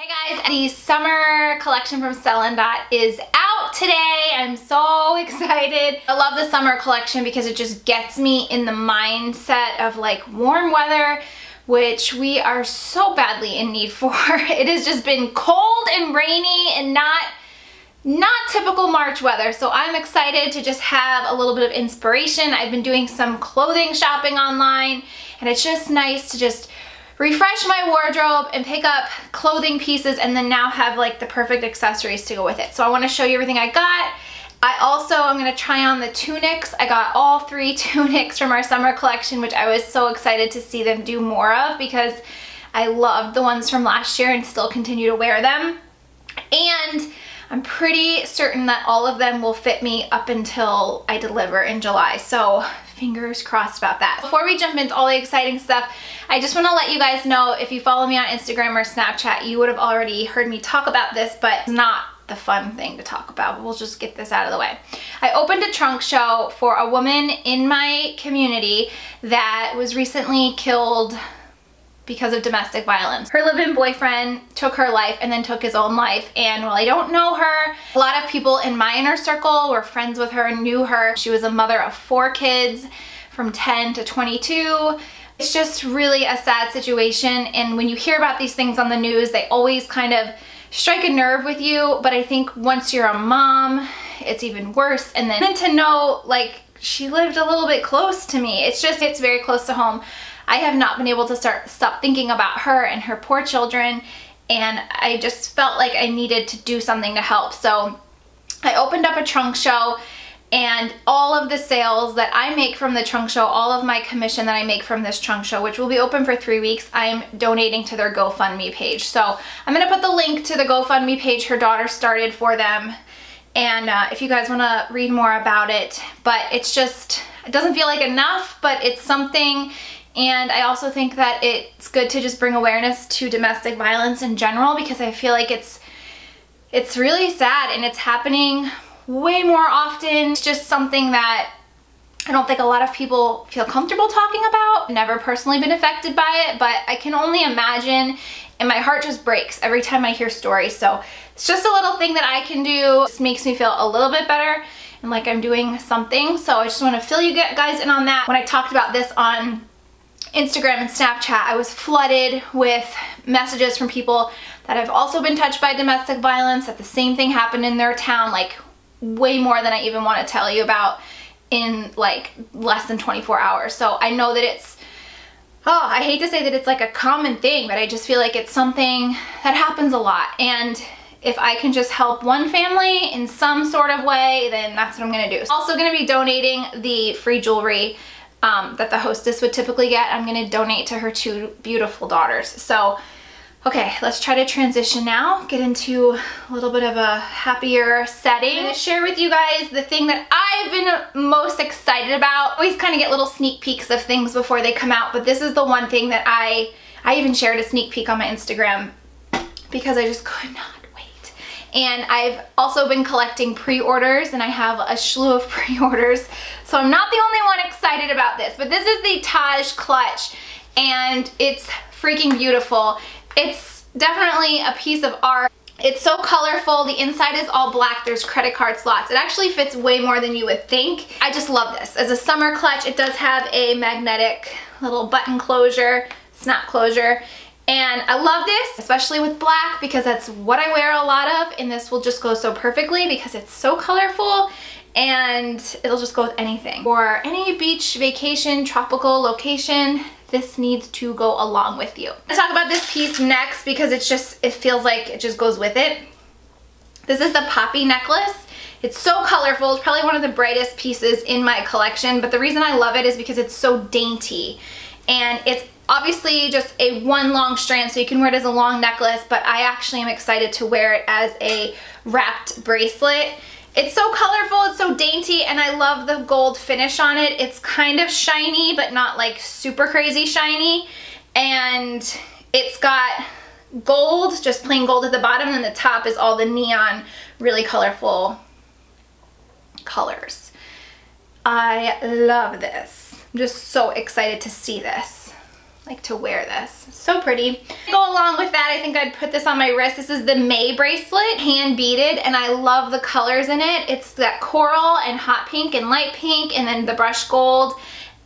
Hey guys, the summer collection from Stella Dot is out today. I'm so excited. I love the summer collection because it just gets me in the mindset of like warm weather, which we are so badly in need for. It has just been cold and rainy and not typical March weather, so I'm excited to just have a little bit of inspiration. I've been doing some clothing shopping online, and it's just nice to just refresh my wardrobe and pick up clothing pieces and then now have like the perfect accessories to go with it. So I want to show you everything I got. I also am going to try on the tunics. I got all 3 tunics from our summer collection, which I was so excited to see them do more of because I loved the ones from last year and still continue to wear them. And I'm pretty certain that all of them will fit me up until I deliver in July. So fingers crossed about that. Before we jump into all the exciting stuff, I just want to let you guys know, if you follow me on Instagram or Snapchat, you would have already heard me talk about this, but it's not the fun thing to talk about. We'll just get this out of the way. I opened a trunk show for a woman in my community that was recently killed because of domestic violence. Her live-in boyfriend took her life and then took his own life, and while I don't know her, a lot of people in my inner circle were friends with her and knew her. She was a mother of 4 kids from 10 to 22. It's just really a sad situation, and when you hear about these things on the news, they always kind of strike a nerve with you, but I think once you're a mom, it's even worse. And then to know, like, she lived a little bit close to me, it's very close to home. I have not been able to stop thinking about her and her poor children, and I just felt like I needed to do something to help. So I opened up a trunk show, and all of the sales that I make from the trunk show, all of my commission that I make from this trunk show, which will be open for 3 weeks, I'm donating to their GoFundMe page. So I'm gonna put the link to the GoFundMe page her daughter started for them, and if you guys wanna read more about it. But it's just, it doesn't feel like enough, but it's something. And I also think that it's good to just bring awareness to domestic violence in general, because I feel like it's really sad and it's happening way more often. It's just something that I don't think a lot of people feel comfortable talking about. Never personally been affected by it, but I can only imagine, and my heart just breaks every time I hear stories. So it's just a little thing that I can do. It makes me feel a little bit better and like I'm doing something. So I just want to fill you guys in on that. When I talked about this on Instagram and Snapchat, I was flooded with messages from people that have also been touched by domestic violence, that the same thing happened in their town, like way more than I even want to tell you about, in like less than 24 hours. So I know that it's, I hate to say that it's like a common thing, but I just feel like it's something that happens a lot. And if I can just help one family in some sort of way, then that's what I'm gonna do. Also gonna be donating the free jewelry that the hostess would typically get. I'm gonna donate to her 2 beautiful daughters. So, okay, let's try to transition now, get into a little bit of a happier setting. I'm gonna share with you guys the thing that I've been most excited about. I always kind of get little sneak peeks of things before they come out, but this is the one thing that I even shared a sneak peek on my Instagram because I just could not wait. And I've also been collecting pre-orders, and I have a slew of pre-orders. So I'm not the only one excited about this, but this is the Totes clutch, and it's freaking beautiful. It's definitely a piece of art. It's so colorful. The inside is all black. There's credit card slots. It actually fits way more than you would think. I just love this. As a summer clutch, it does have a magnetic little button closure, snap closure. And I love this, especially with black, because that's what I wear a lot of, and this will just go so perfectly because it's so colorful, and it'll just go with anything. For any beach, vacation, tropical location, this needs to go along with you. Let's talk about this piece next because it feels like it just goes with it. This is the poppy necklace. It's so colorful. It's probably one of the brightest pieces in my collection, but the reason I love it is because it's so dainty. And it's obviously just a one long strand, so you can wear it as a long necklace, but I actually am excited to wear it as a wrapped bracelet. It's so colorful, it's so dainty, and I love the gold finish on it. It's kind of shiny, but not like super crazy shiny. And it's got gold, just plain gold at the bottom, and the top is all the neon, really colorful colors. I love this. I'm just so excited to see this. like to wear this. So pretty. To go along with that, I think I'd put this on my wrist. This is the May bracelet, hand beaded, and I love the colors in it. It's that coral and hot pink and light pink, and then the brushed gold.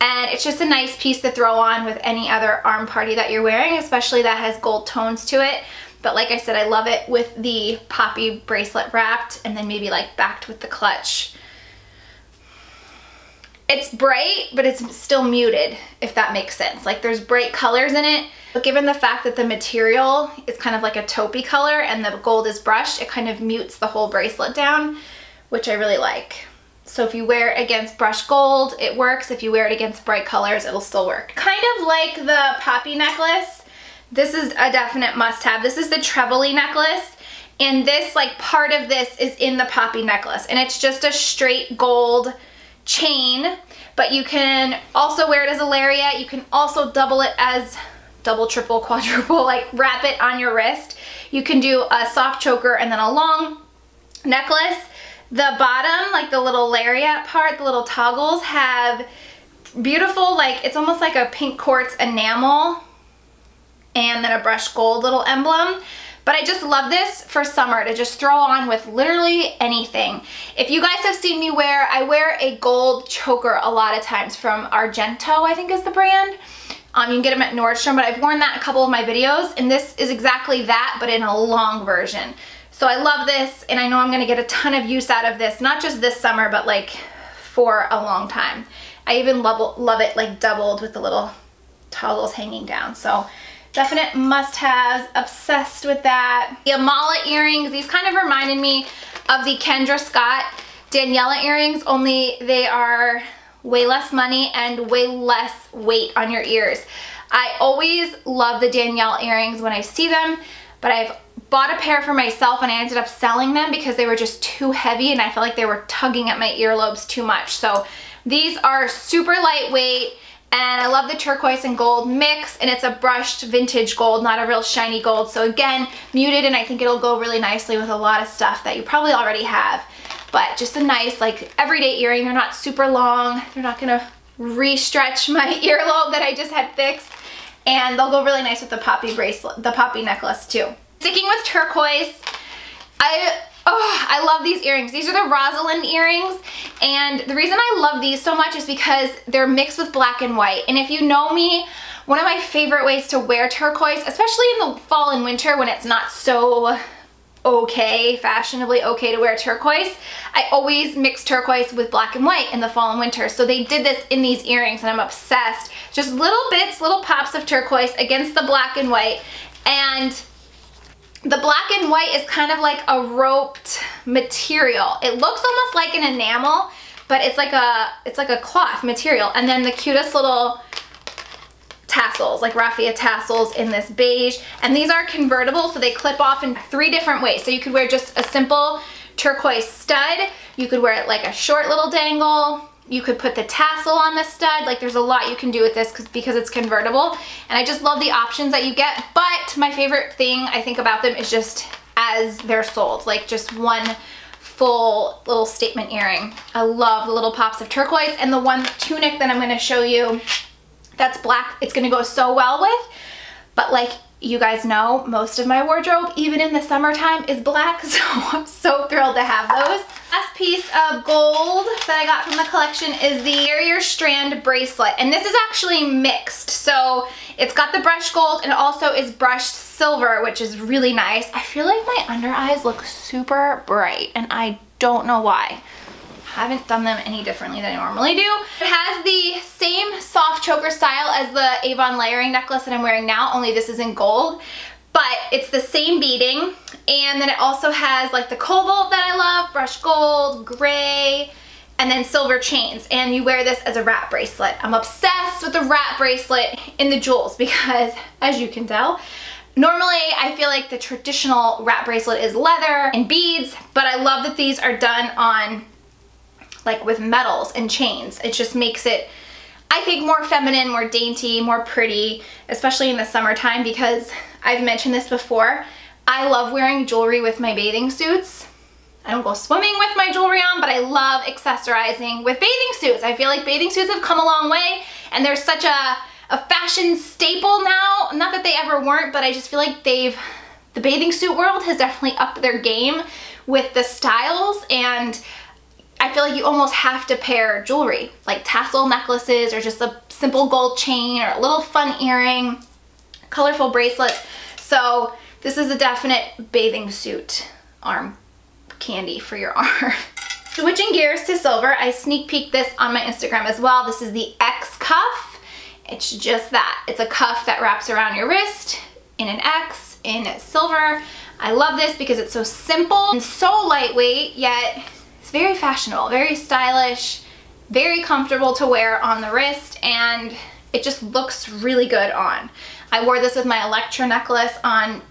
And it's just a nice piece to throw on with any other arm party that you're wearing, especially that has gold tones to it. But like I said, I love it with the poppy bracelet wrapped and then maybe like backed with the clutch. It's bright, but it's still muted, if that makes sense. Like there's bright colors in it, but given the fact that the material is kind of like a taupey color and the gold is brushed, it kind of mutes the whole bracelet down, which I really like. So if you wear it against brushed gold, it works. If you wear it against bright colors, it'll still work. Kind of like the poppy necklace. This is a definite must-have. This is the Treble necklace, and this, like, part of this is in the poppy necklace, and it's just a straight gold chain, but you can also wear it as a lariat. You can also double it as double, triple, quadruple, like wrap it on your wrist. You can do a soft choker and then a long necklace. The bottom, like the little lariat part, the little toggles have beautiful, like, it's almost like a pink quartz enamel and then a brushed gold little emblem. But I just love this for summer to just throw on with literally anything. If you guys have seen me wear, I wear a gold choker a lot of times from Argento, I think is the brand. You can get them at Nordstrom, but I've worn that in a couple of my videos, and this is exactly that, but in a long version. So I love this, and I know I'm gonna get a ton of use out of this, not just this summer, but like for a long time. I even love it like doubled with the little toggles hanging down. So definite must-haves, obsessed with that. The Amala earrings, these kind of reminded me of the Kendra Scott Daniela earrings, only they are way less money and way less weight on your ears. I always love the Danielle earrings when I see them, but I've bought a pair for myself and I ended up selling them because they were just too heavy and I felt like they were tugging at my earlobes too much. So these are super lightweight, and I love the turquoise and gold mix, and it's a brushed vintage gold, not a real shiny gold. So again, muted, and I think it'll go really nicely with a lot of stuff that you probably already have. But just a nice, like, everyday earring. They're not super long. They're not gonna re-stretch my earlobe that I just had fixed. And they'll go really nice with the poppy bracelet, the poppy necklace too. Sticking with turquoise, I love these earrings. These are the Rosalind earrings, and the reason I love these so much is because they're mixed with black and white. And if you know me, one of my favorite ways to wear turquoise, especially in the fall and winter when it's not so okay, fashionably okay to wear turquoise, I always mix turquoise with black and white in the fall and winter. So they did this in these earrings, and I'm obsessed. Just little bits, little pops of turquoise against the black and white, and the black and white is kind of like a roped material. It looks almost like an enamel, but it's like a cloth material. And then the cutest little tassels, like raffia tassels in this beige. And these are convertible, so they clip off in 3 different ways. So you could wear just a simple turquoise stud. You could wear it like a short little dangle. You could put the tassel on the stud. Like, there's a lot you can do with this because it's convertible. And I just love the options that you get. But my favorite thing I think about them is just as they're sold. Like, just one full little statement earring. I love the little pops of turquoise. And the one tunic that I'm going to show you that's black, it's going to go so well with. But like you guys know, most of my wardrobe, even in the summertime, is black. So I'm so thrilled to have those. Last piece of gold that I got from the collection is the Barrier Strand bracelet, and this is actually mixed. So it's got the brushed gold and it also is brushed silver, which is really nice. I feel like my under eyes look super bright and I don't know why. I haven't done them any differently than I normally do. It has the same soft choker style as the Avon layering necklace that I'm wearing now, only this is in gold. But it's the same beading, and then it also has like the cobalt that I love, brushed gold, gray, and then silver chains. And you wear this as a wrap bracelet. I'm obsessed with the wrap bracelet in the jewels because, as you can tell, normally I feel like the traditional wrap bracelet is leather and beads, but I love that these are done on like with metals and chains. It just makes it, I think, more feminine, more dainty, more pretty, especially in the summertime, because I've mentioned this before, I love wearing jewelry with my bathing suits. I don't go swimming with my jewelry on, but I love accessorizing with bathing suits. I feel like bathing suits have come a long way, and there's such a a fashion staple now. Not that they ever weren't, but I just feel like the bathing suit world has definitely upped their game with the styles, and I feel like you almost have to pair jewelry, like tassel necklaces or just a simple gold chain or a little fun earring, colorful bracelets. So this is a definite bathing suit arm candy for your arm. Switching gears to silver, I sneak peeked this on my Instagram as well. This is the X cuff. It's just that. It's a cuff that wraps around your wrist in an X in silver. I love this because it's so simple and so lightweight, yet it's very fashionable, very stylish, very comfortable to wear on the wrist, and it just looks really good on. I wore this with my Electra necklace on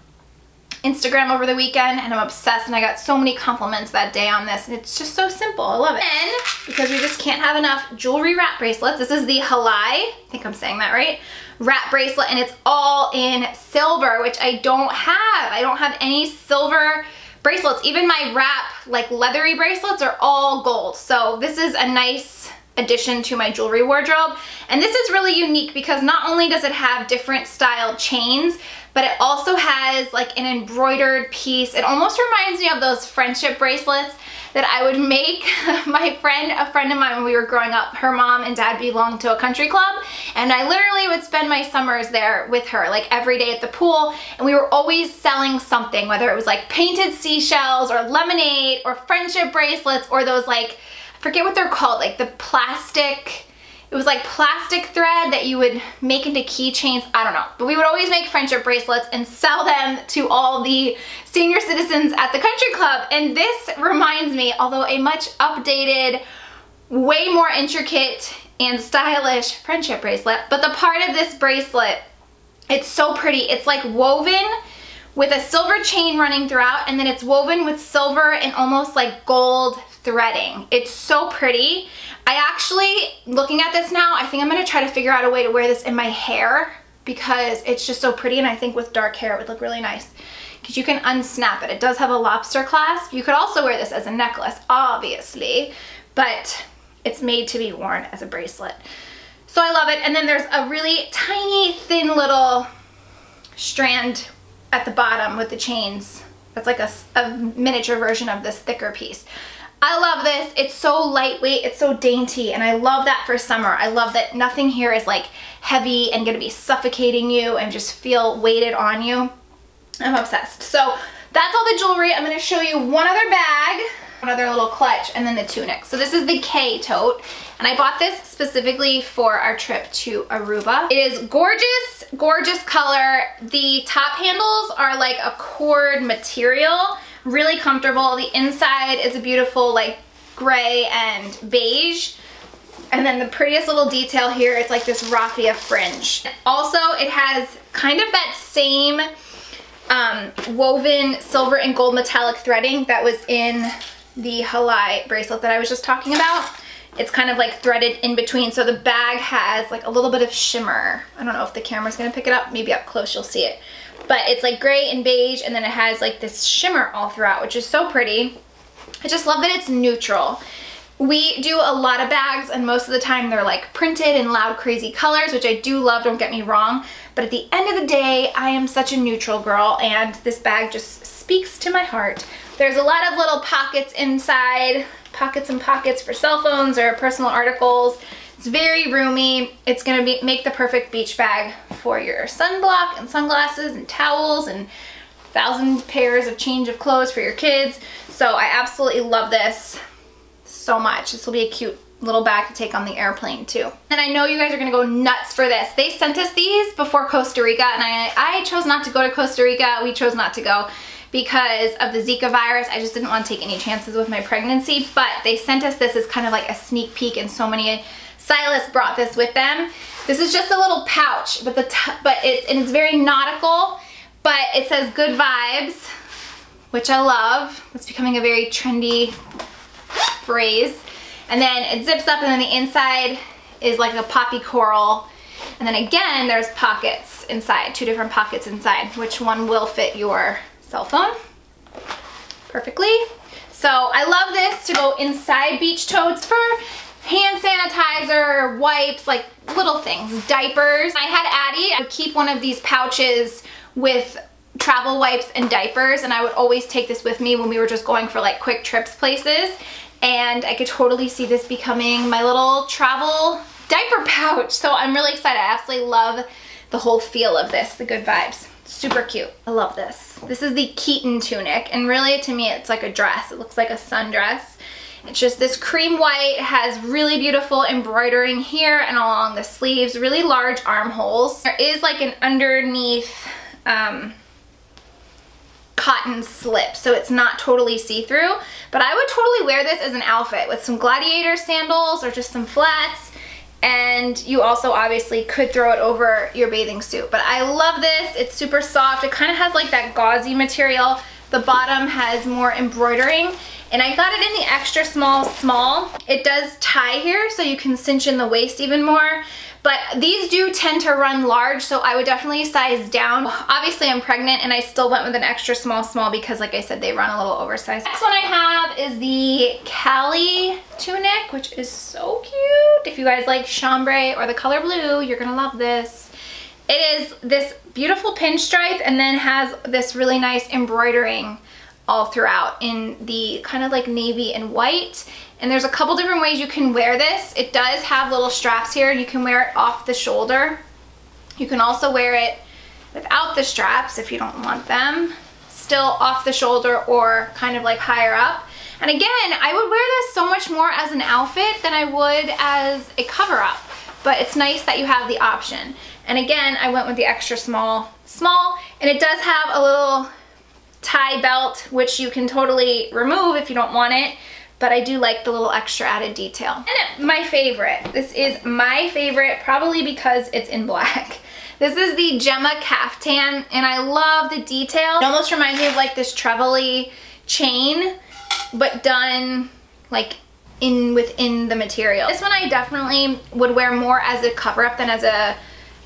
Instagram over the weekend, and I'm obsessed, and I got so many compliments that day on this, and it's just so simple. I love it. And because we just can't have enough jewelry wrap bracelets, this is the Halai, I think I'm saying that right, wrap bracelet, and it's all in silver, which I don't have. I don't have any silver bracelets. Even my wrap, like leathery bracelets, are all gold. So this is a nice addition to my jewelry wardrobe. And this is really unique because not only does it have different style chains, but it also has like an embroidered piece. It almost reminds me of those friendship bracelets that I would make a friend of mine when we were growing up. Her mom and dad belonged to a country club, and I literally would spend my summers there with her, like every day at the pool, and we were always selling something, whether it was like painted seashells or lemonade or friendship bracelets or those, like, I forget what they're called, like the plastic, it was like plastic thread that you would make into keychains. I don't know. But we would always make friendship bracelets and sell them to all the senior citizens at the country club. And this reminds me, although a much updated, way more intricate and stylish friendship bracelet, but the part of this bracelet, it's so pretty. It's like woven with a silver chain running throughout, and then it's woven with silver and almost like gold threading. It's so pretty. I actually, looking at this now, I think I'm gonna try to figure out a way to wear this in my hair because it's just so pretty, and I think with dark hair it would look really nice because you can unsnap it. It does have a lobster clasp. You could also wear this as a necklace, obviously, but it's made to be worn as a bracelet. So I love it. And then there's a really tiny, thin little strand at the bottom with the chains. That's like a miniature version of this thicker piece. I love this. It's so lightweight, it's so dainty, and I love that for summer. I love that nothing here is like heavy and gonna be suffocating you and just feel weighted on you. I'm obsessed. So that's all the jewelry. I'm gonna show you one other bag, one other little clutch, and then the Tunic. So this is the K tote, and I bought this specifically for our trip to Aruba. It is gorgeous, gorgeous color. The top handles are like a cord material, really comfortable. The inside is a beautiful like gray and beige. And then the prettiest little detail here, it's like this raffia fringe. Also, it has kind of that same woven silver and gold metallic threading that was in the Halai bracelet that I was just talking about. It's kind of like threaded in between, so the bag has like a little bit of shimmer. I don't know if the camera's gonna pick it up. Maybe up close you'll see it. But it's like gray and beige, and then it has like this shimmer all throughout, which is so pretty. I just love that it's neutral. We do a lot of bags, and most of the time they're like printed in loud, crazy colors, which I do love, don't get me wrong. But at the end of the day, I am such a neutral girl, and this bag just speaks to my heart. There's a lot of little pockets inside, pockets and pockets for cell phones or personal articles. It's very roomy. It's gonna make the perfect beach bag for your sunblock and sunglasses and towels and 1,000 pairs of change of clothes for your kids. So I absolutely love this so much. This will be a cute little bag to take on the airplane too. And I know you guys are gonna go nuts for this. They sent us these before Costa Rica, and I chose not to go to Costa Rica. We chose not to go because of the Zika virus. I just didn't want to take any chances with my pregnancy, but they sent us this as kind of like a sneak peek, and so many stylists brought this with them. This is just a little pouch, but it's very nautical, but it says good vibes, which I love. It's becoming a very trendy phrase. And then it zips up, and then the inside is like a poppy coral. And then again, there's pockets inside, 2 different pockets inside. Which one will fit your cell phone perfectly? So I love this to go inside beach totes for hand sanitizer, wipes, like little things, diapers. I had Addie, I would keep one of these pouches with travel wipes and diapers, and I would always take this with me when we were just going for like quick trips places. And I could totally see this becoming my little travel diaper pouch. So I'm really excited. I absolutely love the whole feel of this, the good vibes. Super cute. I love this. This is the Keaton tunic, and really to me it's like a dress. It looks like a sundress. It's just this cream white, has really beautiful embroidering here and along the sleeves, really large armholes. There is like an underneath cotton slip, so it's not totally see-through, but I would totally wear this as an outfit with some gladiator sandals or just some flats, and you also obviously could throw it over your bathing suit. But I love this. It's super soft. It kind of has like that gauzy material. The bottom has more embroidering, and I got it in the extra small. It does tie here, so you can cinch in the waist even more. But these do tend to run large, so I would definitely size down. Obviously I'm pregnant and I still went with an extra small because like I said, they run a little oversized. Next one I have is the Cali tunic, which is so cute. If you guys like chambray or the color blue, you're gonna love this. It is this beautiful pinstripe and then has this really nice embroidering all throughout in the kind of like navy and white. And there's a couple different ways you can wear this. It does have little straps here. You can wear it off the shoulder. You can also wear it without the straps if you don't want them. Still off the shoulder or kind of like higher up. And again, I would wear this so much more as an outfit than I would as a cover up. But it's nice that you have the option. And again, I went with the extra small, and it does have a little tie belt, which you can totally remove if you don't want it. But I do like the little extra added detail. And my favorite, this is my favorite probably because it's in black. This is the Gemma caftan, and I love the detail. It almost reminds me of like this treble-y chain, but done like within the material. This one I definitely would wear more as a cover-up than as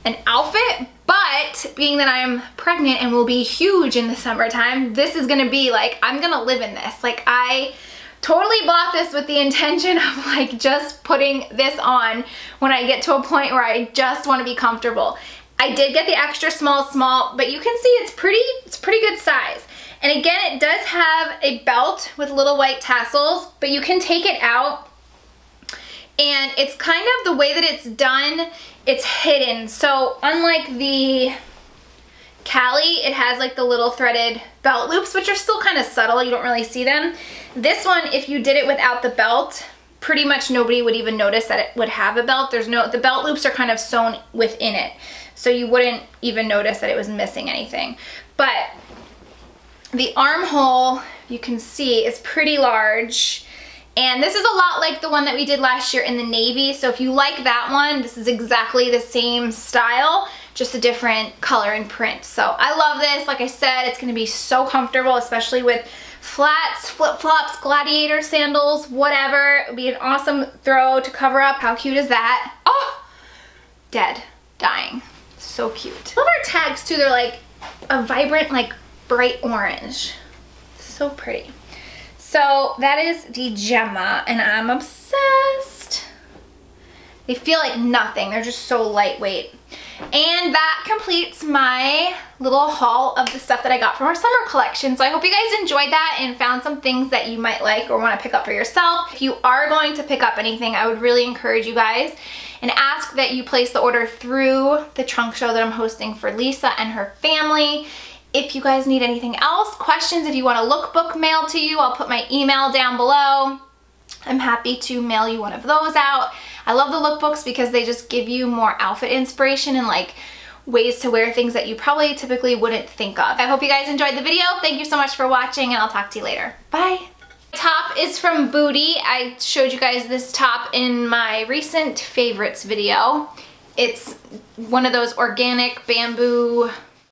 an outfit, but being that I'm pregnant and will be huge in the summertime, this is gonna be like, I'm gonna live in this. Like I totally bought this with the intention of like just putting this on when I get to a point where I just want to be comfortable. I did get the extra small, but you can see it's pretty good size. And again, it does have a belt with little white tassels, but you can take it out. And it's kind of the way that it's done, it's hidden. So unlike the Cali, it has like the little threaded belt loops, which are still kind of subtle. You don't really see them. This one, if you did it without the belt, pretty much nobody would even notice that it would have a belt. The belt loops are kind of sewn within it. So you wouldn't even notice that it was missing anything. But the armhole, you can see, is pretty large. And this is a lot like the one that we did last year in the navy. So if you like that one, this is exactly the same style, just a different color and print. So I love this. Like I said, it's gonna be so comfortable, especially with flats, flip-flops, gladiator sandals, whatever. It would be an awesome throw to cover up. How cute is that? Oh, dead, dying. So cute. I love our tags too. They're like a vibrant, like bright orange. So pretty. So that is the Gemma, and I'm obsessed. They feel like nothing. They're just so lightweight. And that completes my little haul of the stuff that I got from our summer collection. So I hope you guys enjoyed that and found some things that you might like or want to pick up for yourself. If you are going to pick up anything, I would really encourage you guys and ask that you place the order through the trunk show that I'm hosting for Lisa and her family. If you guys need anything else, questions, if you want a lookbook mailed to you, I'll put my email down below. I'm happy to mail you one of those out. I love the lookbooks because they just give you more outfit inspiration and like ways to wear things that you probably typically wouldn't think of. I hope you guys enjoyed the video. Thank you so much for watching, and I'll talk to you later. Bye. Top is from Booty. I showed you guys this top in my recent favorites video. It's one of those organic bamboo